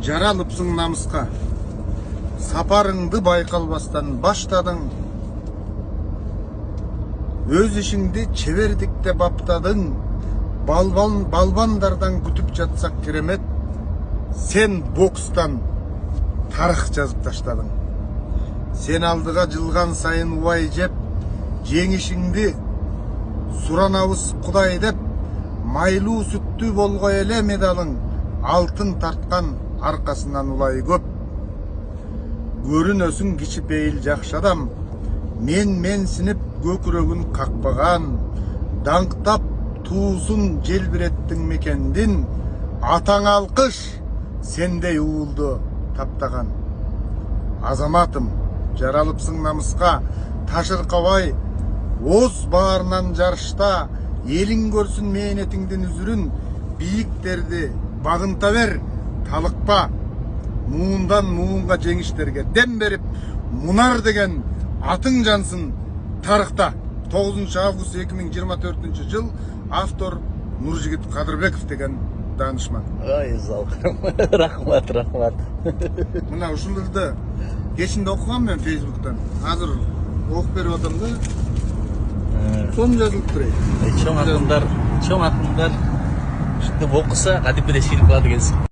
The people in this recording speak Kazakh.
жаралыпсың намысқа, сапарыңды байқалбастан баштадың. Өз ішіңде чебердікте баптадың, балбандардан күтіп жатсақ керемет, сен бокстан тарих жазып таштадың. Сен алдыға жылған сайын уай жеп, жеңішіңді суранабыз Құдай деп, майлуу сүттүү болгой эле медалың, алтын тартқан арқасынан улай көп. Көрүнөсүң кичипейил жакшы адам, менсинип көкүрөгүн какпаган, даңктап туусун желбиреттиң мекендин, атаң алкыш, сендей уулду таптаган. Азаматым, жаралыпсың намыска, ташыркабай, оз баарынан жарышта, элиң көрсүн мээнетиңдин үзүрүн, бийиктерди багынта бер, талыкпа, муундан муунга жеңиштерге дем берип, Мунар деген атың жансын тарыхта. 9 август 2024 жыл, автор Нуржигит Кадырбеков деген данышман. Ай, залкырым. Рахмат. Мына ушуларды кечинде окугам мен Фейсбуктан. Азыр окуп берип атам да. Сону жазылып турат. Чоң акындар ушинтип окуса кадимгидей шийлик кылат экенсиң.